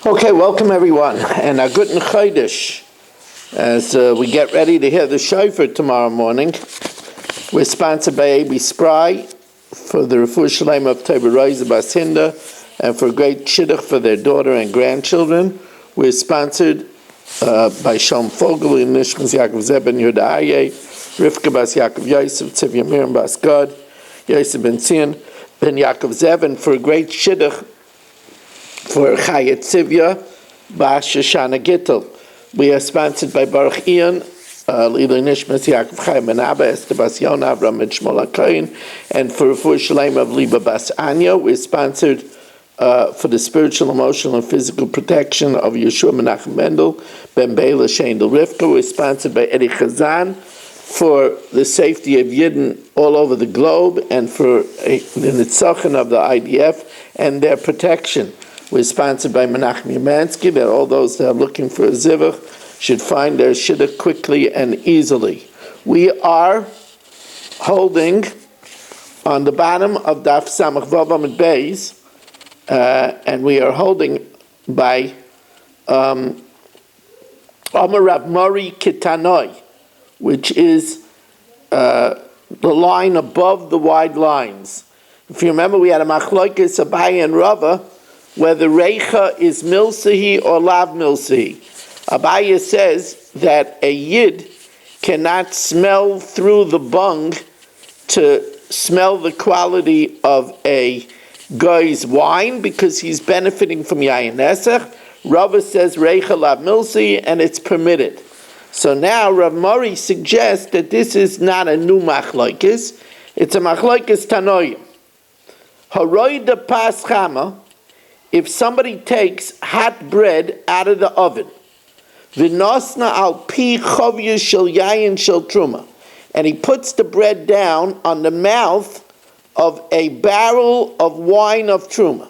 Okay, welcome everyone, and a good Chodesh. As we get ready to hear the shofar tomorrow morning, we're sponsored by A.B. Spry for the Refuah Shalem of Tabor Rosa Basinda, and for a great shidduch for their daughter and grandchildren. We're sponsored by Shalom Fogel, Nishmas Yaakov Zeb ben Yehuda Aryeh, Rivka Bas Yaakov Yosef, Tzivya Miriam Bas Gad, Yosef ben Tzion ben Yaakov Zeb, and for a great shidduch for Chayet Tzivya Bas Shoshana Gittel. We are sponsored by Baruch Ian, Lili Nishmas Yaakov Chaim ben Abba, Esther Bas Yonah, Avram and Shmuel HaKohen, and for Refuah Shalem of Liba Bas Anya. We're sponsored for the spiritual, emotional, and physical protection of Yeshua Menachem Mendel, Ben Bela Shendel Rivka. We're sponsored by Eddie Chazan for the safety of Yidden all over the globe, and for the Nitzachon of the IDF and their protection. We're sponsored by Menachem Yemansky, that all those that are looking for a zivach should find their shidduch quickly and easily. We are holding on the bottom of Daf Samach Vav Amud Beis, and we are holding by Amar Rav Mori Kitanoi, which is the line above the wide lines. If you remember, we had a machlokes Abaye and Rava whether reicha is milsahi or lav milsahi. Abaye says that a yid cannot smell through the bung to smell the quality of a guy's wine because he's benefiting from yayin nesach. Rava says reicha lav milsahi, and it's permitted. So now Rav Mori suggests that this is not a new machlokes, it's a machlokes tanoim. Haroida pas chama, if somebody takes hot bread out of the oven, v'nosna al pi chovya shel yayin shel truma, and he puts the bread down on the mouth of a barrel of wine of truma.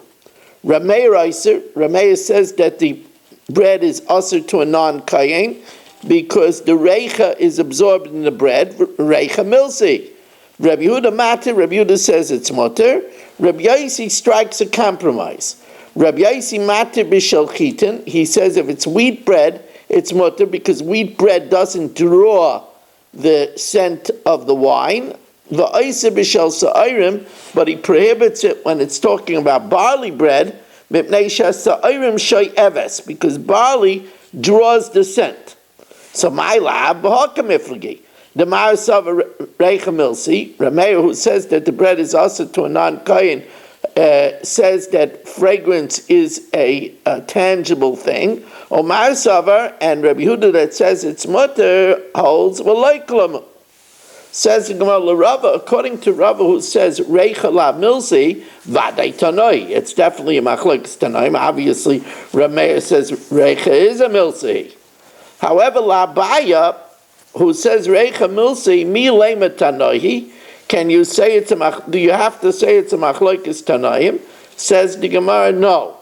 Rameir says that the bread is usher to a non-kayin because the reicha is absorbed in the bread, reicha milsi. Rabbi Yehuda matir, Rabbi Yehuda says it's mutter. Rabbi Yosi strikes a compromise. Rabbi Yosi matir b'shel chitin, he says if it's wheat bread, it's mutter because wheat bread doesn't draw the scent of the wine. V'oisa b'shel sa'irim, but he prohibits it when it's talking about barley bread, mipnei sha'sa'irim shoy eves, because barley draws the scent. So my lab b'hakam iflagi. The Ma'asav Reicha Milsi, Rameir, who says that the bread is also to a non-kayin, says that fragrance is a tangible thing. Or Ma'asavar and Rabbi Yehuda that says it's mutter holds v'loiklam. Says the Gemara Rava, according to Rava who says Reicha la Milsi, Vadai Tanoi. It's definitely a machlokes Tanoim. Obviously, Rameir says Reicha is a Milsi. However, La Baya, who says Reicha Milsi mi lema Tanoihi, can you say it's a do you have to say it's a machlokes Tanoim? Says the Gemara, no.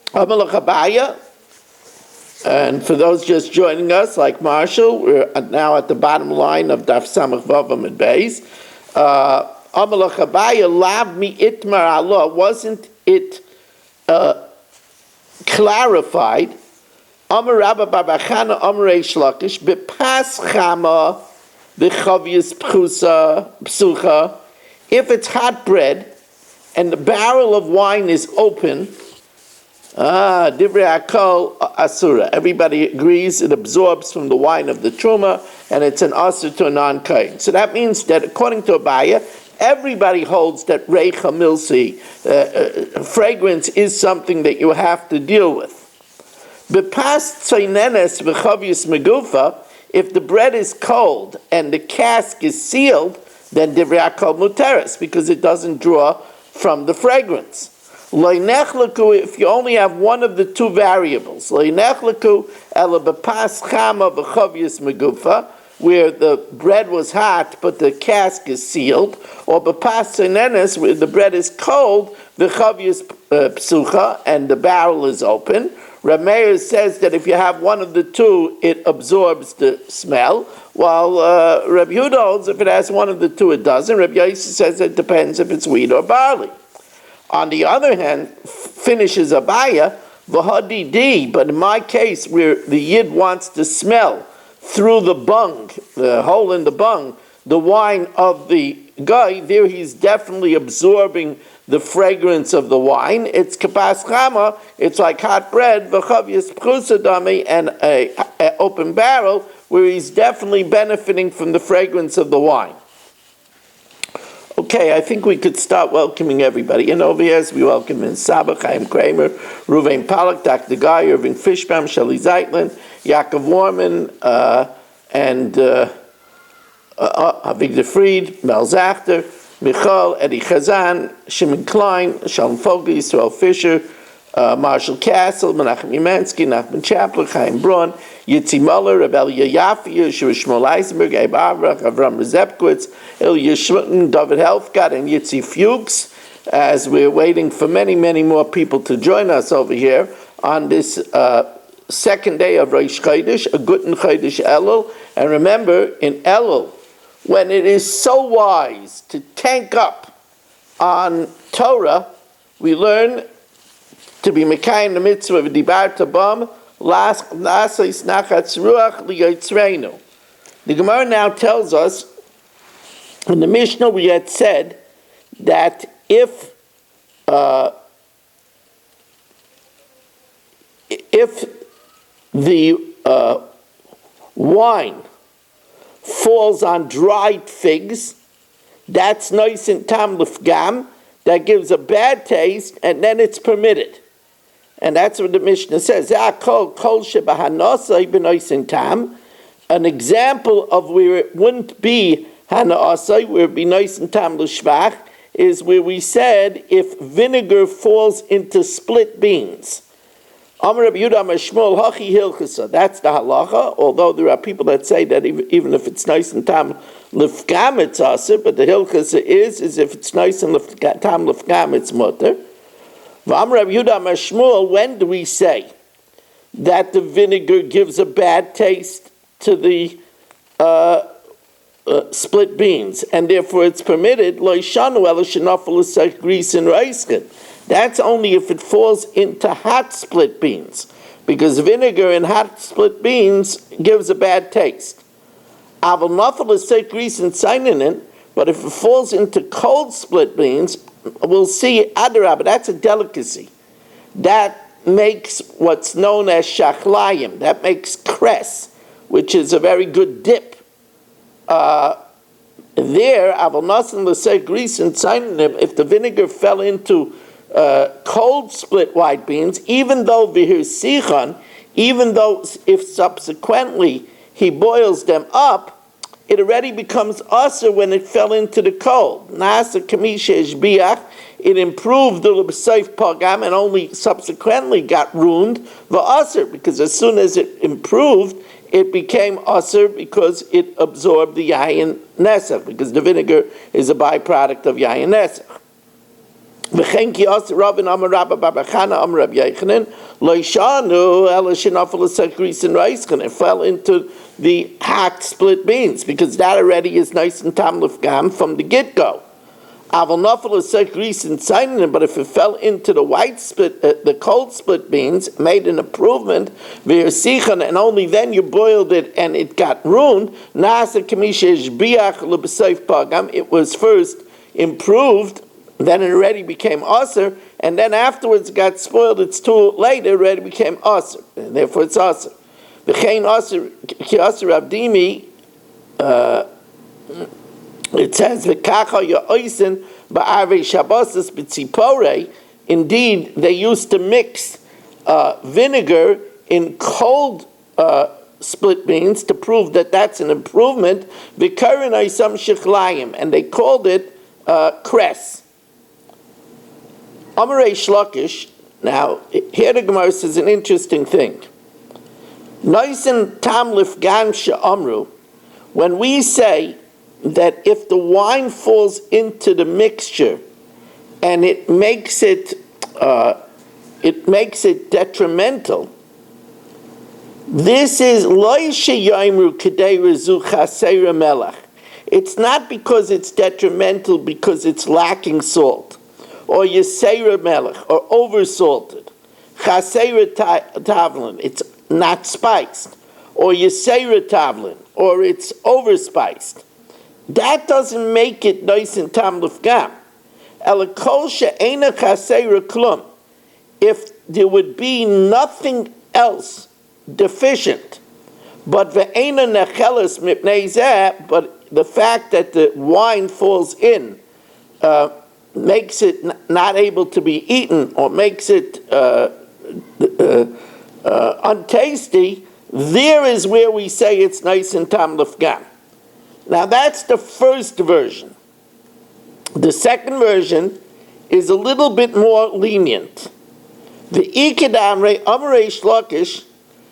Amalach Abaya, and for those just joining us, like Marshall, we're now at the bottom line of Daf Samach Vav Amud Beis. Amalach Abaya lav mi itmar Allah, wasn't it clarified? Amar Rabba Barbachana Amar Reish Lakish bepas chama v'chavyis psucha. If it's hot bread and the barrel of wine is open, divrei akol asura. Everybody agrees it absorbs from the wine of the truma, and it's an asur to a non-kain. So that means that according to Abaya, everybody holds that reicha milsi, fragrance is something that you have to deal with. Bepas tzainenes v'chavyis megufa, if the bread is cold and the cask is sealed, then divrei akol muteres, because it doesn't draw from the fragrance. Loinechleku, if you only have one of the two variables, loinechleku ela bepas chama v'chavyis megufa, where the bread was hot but the cask is sealed, or bepas tzainenes, where the bread is cold, v'chavyis psucha, and the barrel is open. Rameir says that if you have one of the two, it absorbs the smell, while Rabbi Yehuda holds if it has one of the two, it doesn't. Rabbi Yosi says it depends if it's wheat or barley. On the other hand, finishes Abaya, V'hadidi, but in my case, where the yid wants to smell through the bung, the hole in the bung, the wine of the guy, there he's definitely absorbing the fragrance of the wine. It's kapas chama, it's like hot bread, v'chavyas pchusadami, and a open barrel, where he's definitely benefiting from the fragrance of the wine. Okay, I think we could start welcoming everybody. And over here, we welcome in Saba, Chaim Kramer, Ruvain Pollack, Dr. Guy, Irving Fishbaum, Shelley Zeitlin, Yaakov Warman, and Avigdor Fried, Mel Zachter, Michal, Eddie Chazan, Shimon Klein, Shalom Fogel, Yisrael Fisher, Marshall Castle, Menachem Yemansky, Nachman Chapler, Chaim Braun, Yitzi Muller, Rebellia Yafia, Yeshua Shmuel Eisenberg, Abe Avrach, Avram Rezepkowitz, Ilya Schmitten, David Helfgott, and Yitzi Fuchs, as we're waiting for many, many more people to join us over here on this second day of Rosh Chodesh, a Guten Chodesh Elul. And remember, in Elul, when it is so wise to tank up on Torah, we learn to be Mekayim the mitzvah of Dibar Tabam, Lasais Nachatz Ruach Liyotzreinu. The Gemara now tells us, in the Mishnah we had said, that if the wine falls on dried figs, that's nice and tam l'fgam, that gives a bad taste, and then it's permitted. And that's what the Mishnah says. An example of where it wouldn't be hana'asai, where it'd be nice and tam l'shvach, is where we said if vinegar falls into split beans. That's the halacha, although there are people that say that even if it's nice and tam l'fgam, it's asir, but the hilchasa is if it's nice and tam l'fgam, it's mutter. When do we say that the vinegar gives a bad taste to the split beans, and therefore it's permitted? That's only if it falls into hot split beans, because vinegar in hot split beans gives a bad taste. But if it falls into cold split beans, we'll see adarab, that's a delicacy. That makes what's known as shachlayim, that makes cress, which is a very good dip. If the vinegar fell into cold split white beans, even though if subsequently he boils them up, it already becomes usher when it fell into the cold. It improved the l'b'seif pagam and only subsequently got ruined the usher, because as soon as it improved, it became usher because it absorbed the yayin nesach, because the vinegar is a byproduct of yayin nesach. It fell into the hot split beans, because that already is nice and tam l'fgam from the get-go. But if it fell into the white split, the cold split beans, made an improvement, and only then you boiled it and it got ruined, it was first improved, then it already became aser, and then afterwards it got spoiled, it's too late, it already became aser, and therefore it's aser. It says, indeed, they used to mix vinegar in cold split beans to prove that that's an improvement, and they called it cress. Amarei Shlokish, now, here the Gemara says an interesting thing. Noisen tam lifgan she'amru, when we say that if the wine falls into the mixture and it makes it detrimental, this is loy sheyaimru kedei rezu chaseira melach. It's not because it's detrimental because it's lacking salt, or yeseira melech, or oversalted. chaseira tavlin, it's not spiced, or yaseira tavlin, or it's overspiced. That doesn't make it nice and tam lefgam. Elakol she'ena chaseira klum. If there would be nothing else deficient, but ve'ena necheles mipnei zeh, but the fact that the wine falls in makes it not able to be eaten, or makes it untasty, there is where we say it's nice and tam lefgam. Now that's the first version. The second version is a little bit more lenient. The ikadamre amrei shlakish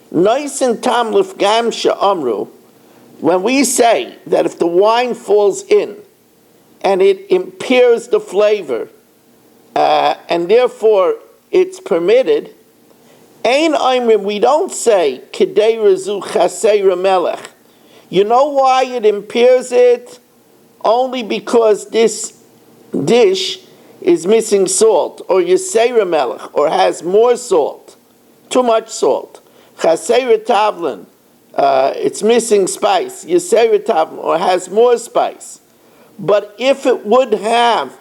nice and tam lefgam she'amru. When we say that if the wine falls in and it impairs the flavor, and therefore it's permitted, ein aimrim, we don't say kedei rezu chaseira melech. You know why it impairs it? Only because this dish is missing salt, or yaseira melech, or has more salt, too much salt. Chaseira tavlin, it's missing spice. Yaseira tavlin, or has more spice. But if it would have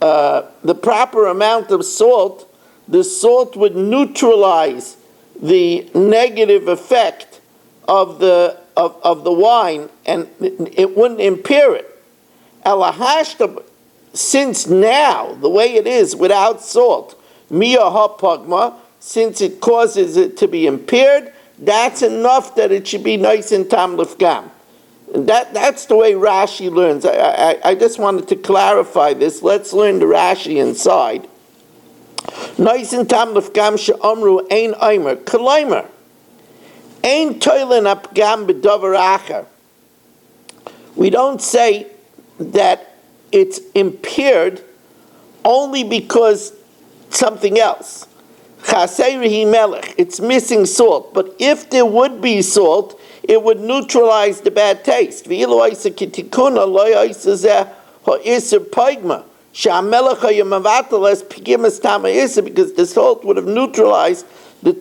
the proper amount of salt, the salt would neutralize the negative effect of the wine, and it wouldn't impair it. Elahashta, since now the way it is without salt, mia hapagma, since it causes it to be impaired, that's enough that it should be nice and tam lefgam. That's the way Rashi learns. I just wanted to clarify this. Let's learn the Rashi inside. Nice and tam lefgam she'amru ein aimer kaleimer ein toilen apgam b'davar acher. We don't say that it's impaired only because something else. Chaseirihi melech, it's missing salt. But if there would be salt, it would neutralize the bad taste. Because the salt would have neutralized the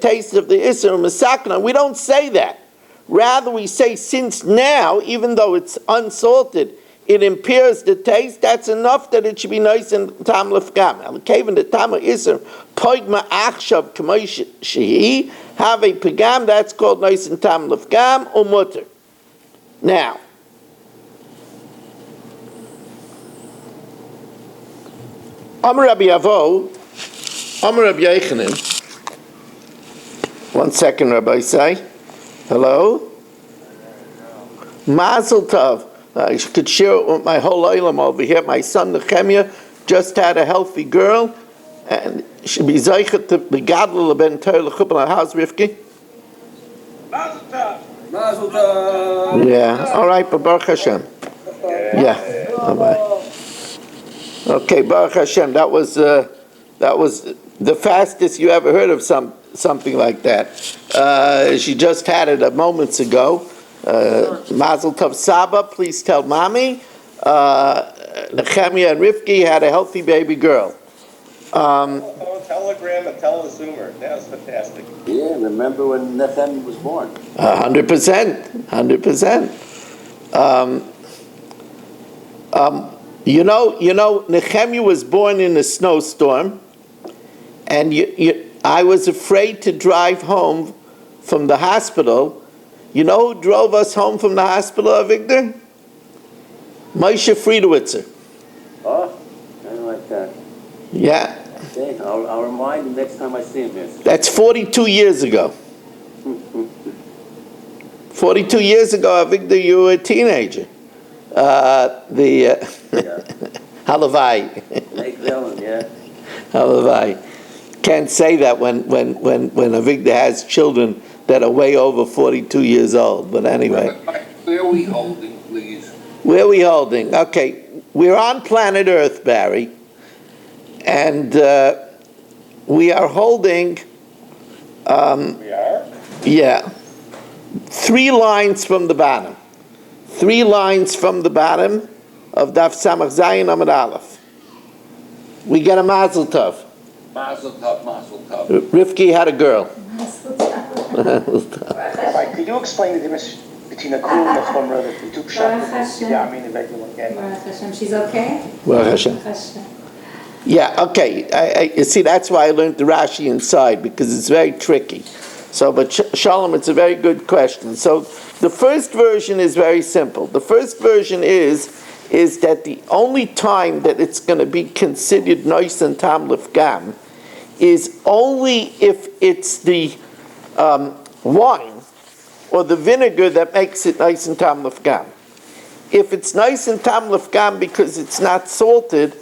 taste of the isser. We don't say that. Rather, we say since now, even though it's unsalted, it impairs the taste, that's enough that it should be nice and tam lefgam. Al-kaven the tam isser poigma achshav k'moy shehi have a pagam, that's called nice and tam lefgam or mutter. Now, Amar Rabbi Avo, Amar Rabbi Yechanan. 1 second, Rabbi say. Hello? Mazel tov. I could share it with my whole olam over here. My son Nehemiah just had a healthy girl, and she be zeichet to be gadol ben Torah l'chupel. How's Rivki? Mazel tov. Mazel tov. Yeah. All right, but Baruch Hashem. Yeah. All right. Okay, Baruch Hashem. That was the fastest you ever heard of something like that. She just had it moments ago. Mazel tov Saba, please tell Mommy. Nehemiah and Rivki had a healthy baby girl. Telegram and tell the Zoomer. That was fantastic. Yeah, remember when Nehemiah was born? 100%. You know, Nehemiah was born in a snowstorm, and I was afraid to drive home from the hospital. You know who drove us home from the hospital, Avigdor? Moshe Friedewitzer. Oh, I don't like that. Yeah. Okay, I'll remind him next time I see him here. That's 42 years ago. 42 years ago, Avigdor, you were a teenager. Halavai. Lake Villain, yeah. Halavai. Can't say that when Avigdor has children that are way over 42 years old. But anyway. Where are we holding, please? Where are we holding? Okay, we're on planet Earth, Barry. And we are holding... We are? Yeah. 3 lines from the bottom. 3 lines from the bottom of Daf Samach Zayin Amud Aleph. We get a Mazel Tov. Mazel tov, mazel tov. Rivki had a girl. Rabbi, could you explain the difference between a kul and a chumrah, that the two pshat, yeah, I mean, the regular game? Baruch Hashem, she's okay? Baruch Hashem. Baruch Hashem. Yeah, okay. You see, that's why I learned the Rashi inside, because it's very tricky. So, but Shalom, it's a very good question. So, the first version is very simple. The first version is that the only time that it's going to be considered nois and tam lifgam is only if it's the wine or the vinegar that makes it nois and tam lifgam. If it's nois and tam lifgam because it's not salted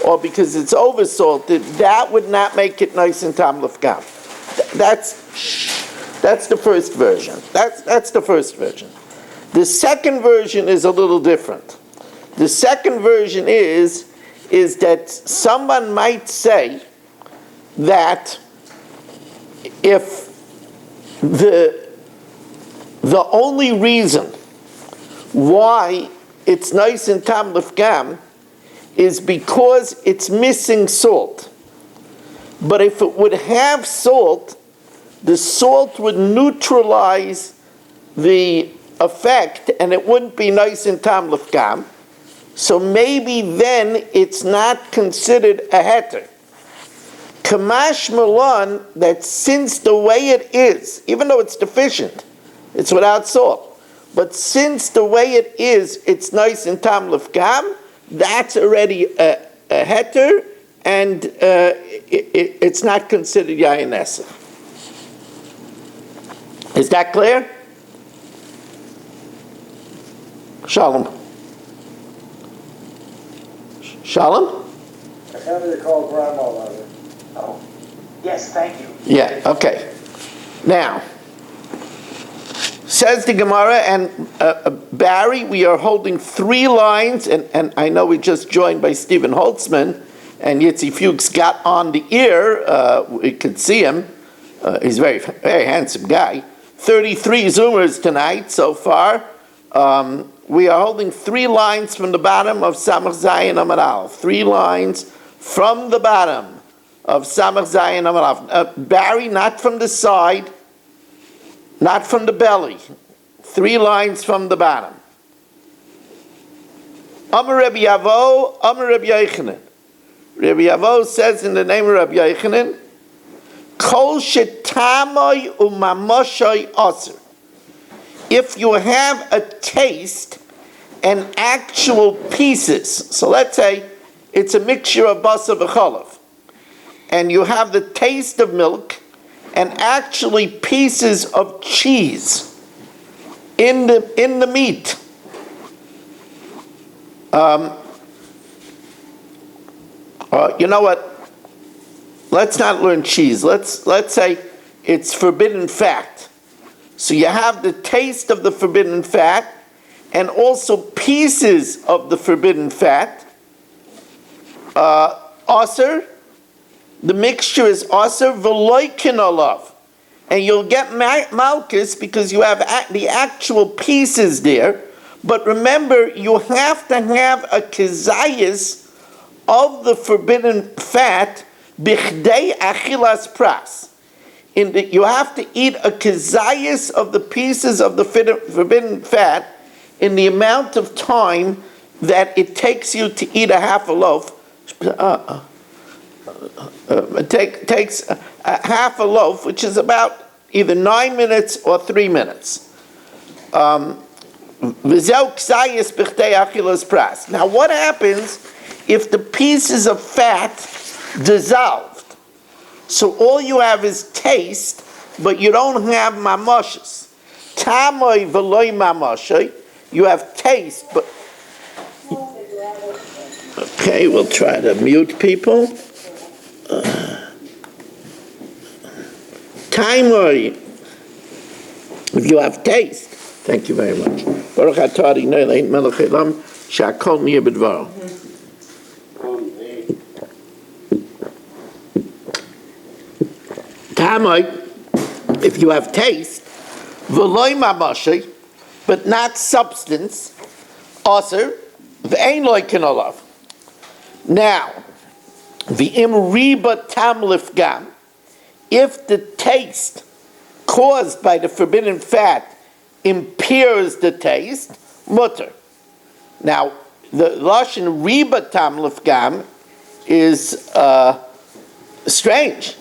or because it's over salted, that would not make it nois and tam lifgam. That's the first version. That's the first version. The second version is a little different. The second version is that someone might say that if the only reason why it's nice and tam lifgam is because it's missing salt. But if it would have salt, the salt would neutralize the effect and it wouldn't be nice and tam lifgam. So maybe then it's not considered a heter. Kamash Milan, that since the way it is, even though it's deficient, it's without salt, but since the way it is, it's nice and tam lifgam, that's already a heter, and it's not considered yayin nesach. Is that clear? Shalom. Shalom? I can't recall grandma. Oh, yes, thank you. Yeah, okay. Now, says the Gemara, and Barry, we are holding 3 lines, and I know we just joined by Stephen Holtzman, and Yitzi Fuchs got on the ear, we could see him, he's a very, very handsome guy. 33 Zoomers tonight so far. We are holding 3 lines from the bottom of Samach Zayin Amar Aleph. 3 lines from the bottom of Samach Zayin Amar Aleph. Barry, not from the side, not from the belly. 3 lines from the bottom. Amar Rabbi Yavo, Amar Rabbi Yochanan. Rabbi Yavo says in the name of Rabbi Yochanan, Kol shetamoy umamoshoy aser. If you have a taste and actual pieces, so let's say it's a mixture of basar v'chalav, and you have the taste of milk and actually pieces of cheese in the meat. You know what? Let's not learn cheese. Let's say it's forbidden fat. So you have the taste of the forbidden fat and also pieces of the forbidden fat. Aser, the mixture is aser v'loikin olav. And you'll get malchus because you have the actual pieces there. But remember, you have to have a kezayis of the forbidden fat bichdei achilas pras. You have to eat a kezayis of the pieces of the forbidden fat in the amount of time that it takes you to eat a half a loaf. It takes a half a loaf, which is about either 9 minutes or 3 minutes. Now, what happens if the pieces of fat dissolved? So all you have is taste, but you don't have mamoshes. Tamoy v'loy mamoshay. You have taste, but... Okay, we'll try to mute people. Tamoy, if you have taste. Thank you very much. Baruch atah Adonai Eloheinu melech haolam, she'akol niyeh b'dvaro. Tamoy, if you have taste, v'loy mamoshay, but not substance, aser, v'ein loikin olav. Now, V'im riba tam lifgam, if the taste caused by the forbidden fat impairs the taste, mutter. Now, the lashon riba tam lifgam is strange.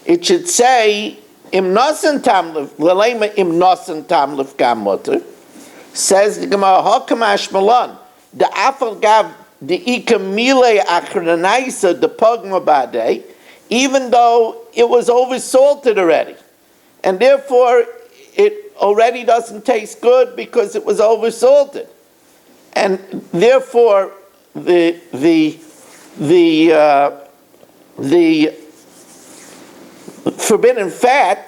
It should say im nasan tam lelema im nasan tam lifgam mutter. Says the Gemara hakamash malan the afal gav the ikamile achranaisa the pogma bade, even though it was oversalted already, and therefore it already doesn't taste good because it was oversalted, and therefore the forbidden fat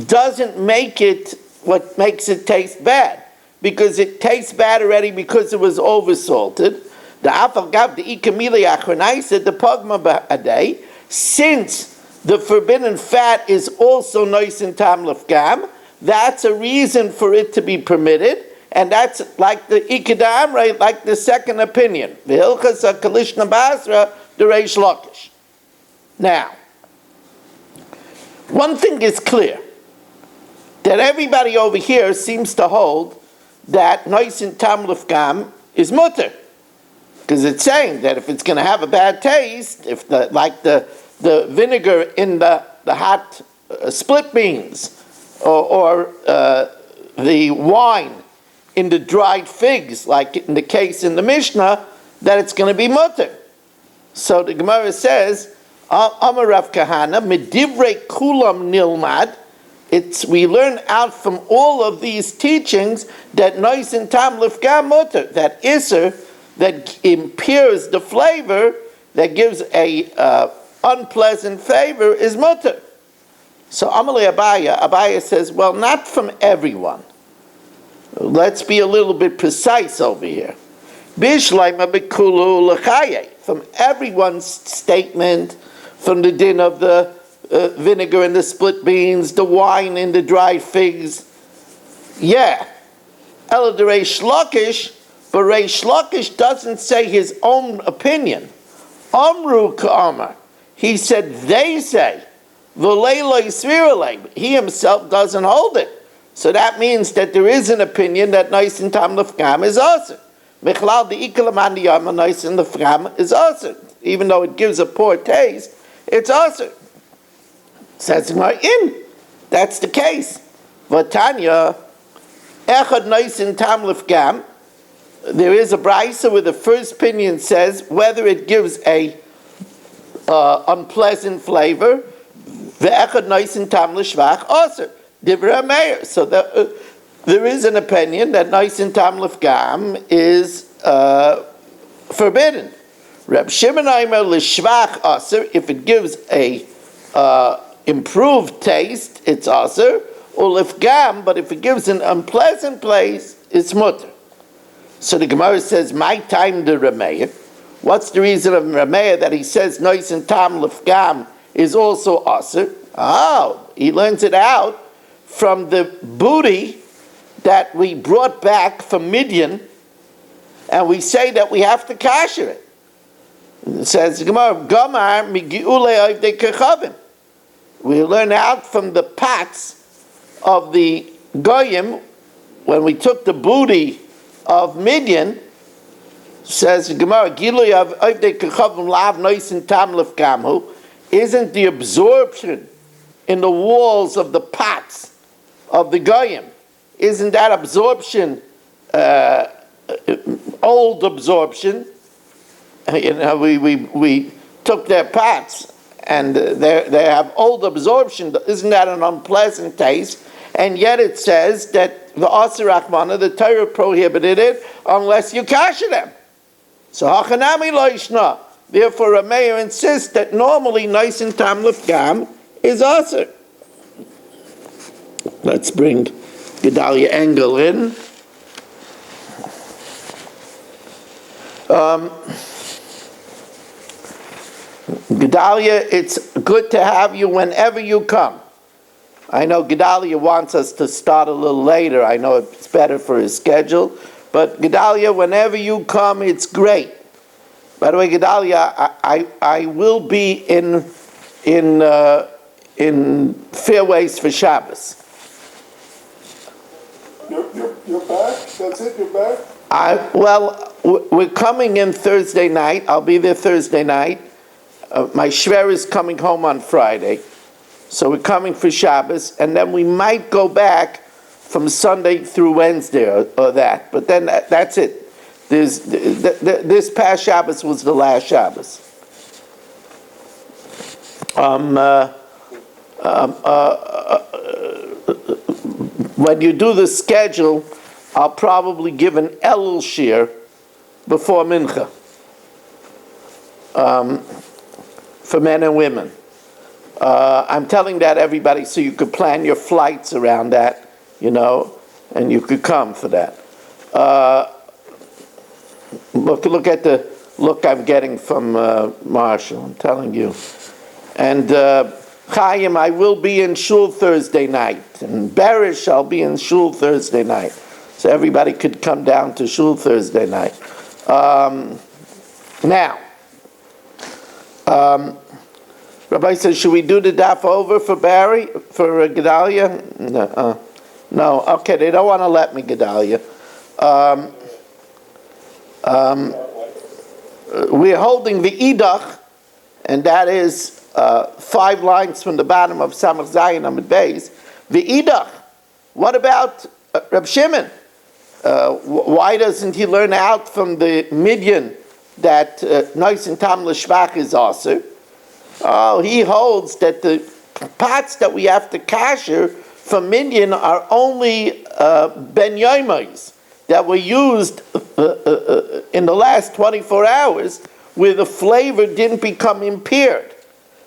doesn't make it what makes it taste bad, because it tastes bad already because it was oversalted. The afal gav the ikamili achronaisa the pogma ba'adei, since the forbidden fat is also nice in tam lefgam, that's a reason for it to be permitted, and that's like the ikadam, right? Like the second opinion, the hilchas kalishna basra the reish lakish. Now, one thing is clear, that everybody over here seems to hold that nice in tam lefgam is mutter, because it's saying that if it's going to have a bad taste, if the vinegar in the hot split beans, or the wine in the dried figs, like in the case in the Mishnah, that it's going to be mutter. So the Gemara says, Amar Rav Kahana, Medivrei kulam nilmad, we learn out from all of these teachings that nois and tam lifgam mutter, that iser, that impairs the flavor, that gives a unpleasant flavor, is mutter. So Amalei Abaya says, well, not from everyone. Let's be a little bit precise over here. Bishleima bekulu l'chaye, from everyone's statement, from the din of the vinegar in the split beans, the wine in the dried figs. Yeah. Ela de Reish Lakish, but Reish Lakish doesn't say his own opinion. Amru ka'amar. He said, they say. V'leilo yisviralei. He himself doesn't hold it. So that means that there is an opinion that nice and tam lefgam is awesome. Mechlal the ikalaman diyama nice and lefgam is awesome. Even though it gives a poor taste, it's awesome. Says in. That's the case. Vatanya, echad nice and tam lefgam. There is a brisa where the first opinion says whether it gives a unpleasant flavor. Ve'echad nice and tam leshvach aser. Divrei meir. So there is an opinion that nice and tam lefgam is forbidden. Reb Shimon Aimer leshvach aser. If it gives a improved taste, it's aser. Or lefgam, but if it gives an unpleasant place, it's mutter. So the Gemara says, my time the Rameir. What's the reason of Rameir that he says nois and tam lefgam is also aser? Oh, he learns it out from the booty that we brought back from Midian, and we say that we have to kasher it. It says Gemara, Gamar migiule avdei kechavim. We learn out from the pots of the goyim when we took the booty of Midian. Says Gemara, Gilui of avdei kechavim lav nois and tam lefgamhu. Isn't the absorption in the walls of the pots of the goyim, isn't that absorption old absorption? You know, we took their pots and they have old absorption. Isn't that an unpleasant taste? And yet it says that the Asir Rachmana, the Torah prohibited it unless you kasher them. So hachanami lo yishna. Therefore, Rameir insists that normally nice and tam lefgam is Asir. Let's bring Gedalia Engel in. Gedalia, it's good to have you whenever you come. I know Gedalia wants us to start a little later. I know it's better for his schedule. But Gedalia, whenever you come, it's great. By the way, Gedalia, I will be in Fairways for Shabbos. You're back? That's it? You're back? We're coming in Thursday night. I'll be there Thursday night. My shver is coming home on Friday. So we're coming for Shabbos, and then we might go back from Sunday through Wednesday or that. But then that's it. This past Shabbos was the last Shabbos. When you do the schedule, I'll probably give an Elul shir before Mincha for men and women. I'm telling that everybody so you could plan your flights around that, and you could come for that. Look at the look I'm getting from Marshall. I'm telling you. And Chaim, I will be in Shul Thursday night, and Barish, I'll be in Shul Thursday night, so everybody could come down to Shul Thursday night. Now, Rabbi says, should we do the daf over for Barry, for Gedalia? No. Okay, they don't want to let me, Gedalia. We're holding the idach, and that is 5 lines from the bottom of Samach Zayin Amud Beis. The idach. What about Reb Shimon? Why doesn't he learn out from the Midyan that Nois and Tam L'Shvach is also? Oh, he holds that the pots that we have to kasher from Midyan are only ben yoimos that were used in the last 24 hours, where the flavor didn't become impaired.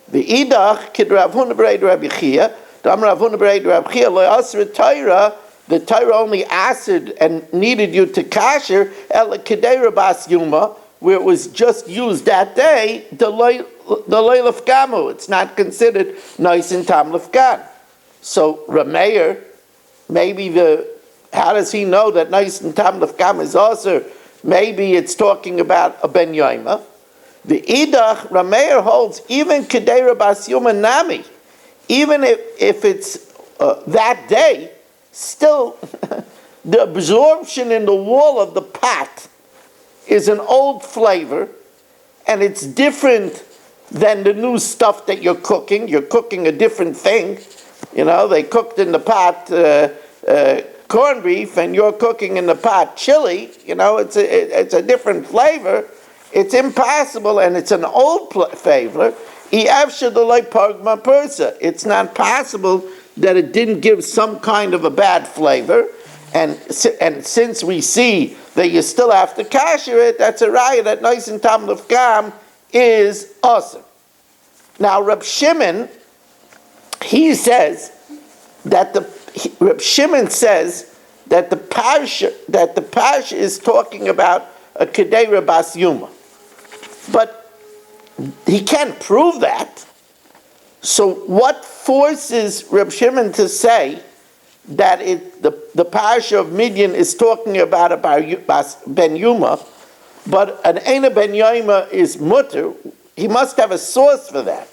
The idach kid Rav Huna b'reid Rabbi Chia, Dam Rav Huna b'reid Rabbi Chia lo asra Torah. The Torah only asked and needed you to kasher el kedera bas yuma, where it was just used that day. The loylef gamu, it's not considered nice and tam lefgan. So Rameir, maybe how does he know that nice and tam lefgam is also? Maybe it's talking about a ben yoima. The idach Rameir holds even kedera bas yuma nami, even if it's that day, still the absorption in the wall of the pot is an old flavor, and it's different than the new stuff that you're cooking. You're cooking a different thing. They cooked in the pot corned beef, and you're cooking in the pot chili. It's a different flavor. It's impossible, and it's an old flavor. It's not possible that it didn't give some kind of a bad flavor. And since we see that you still have to kasher it, that's a raya that nice and tam lefgam is awesome. Now Reb Shimon, he says that Reb Shimon says that the parsha is talking about a kedera bas yuma, but he can't prove that. So what forces Reb Shimon to say that the parsha of Midian is talking about a ben yuma, but an ena ben yoma is mutter? He must have a source for that.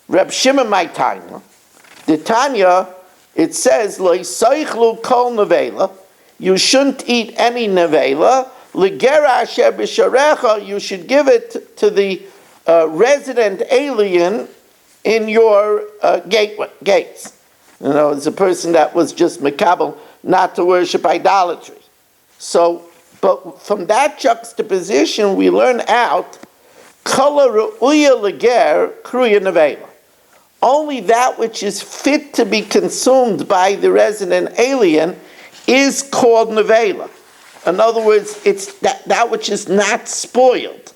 Reb Shimon my Tanya, the Tanya, it says lo yisaychlu kol nevela, you shouldn't eat any nevela. Legera asher b'sharecha, you should give it to the resident alien in your gates. It's a person that was just makabel, not to worship idolatry. So, but from that juxtaposition, we learn out kala ru'uya leger kruya nevela. Only that which is fit to be consumed by the resident alien is called nevela. In other words, it's that which is not spoiled.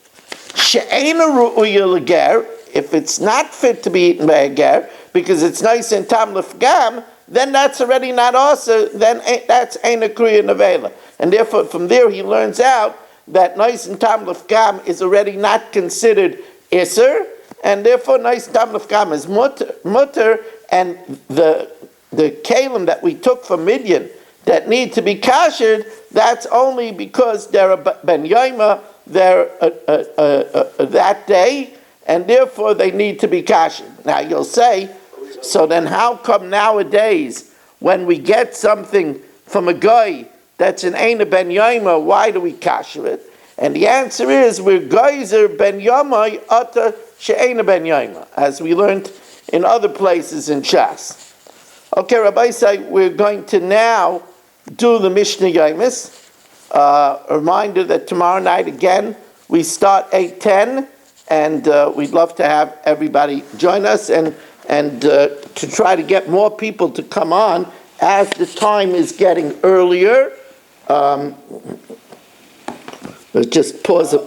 She'ena ru'uya leger, if it's not fit to be eaten by a ger, because it's nice and tam lefgam, then that's already not also, then that's ena kruya nevela. And therefore, from there he learns out that nice and tam lefgam is already not considered iser, and therefore nice and tam lefgam is mutter, and the kalim that we took from Midian that need to be kashered, that's only because they're a ben yoima, there that day, and therefore they need to be kashed. Now you'll say, so then how come nowadays when we get something from a guy that's an Eina ben Yoma, why do we kasher it? And the answer is we're geyser ben Yomai ata she'ena ben Yoma, as we learned in other places in Shas. Okay, Rabbi say we're going to now do the Mishnah Yomis. A reminder that tomorrow night again we start 8:10, and we'd love to have everybody join us and to try to get more people to come on as the time is getting earlier. Let's just pause it.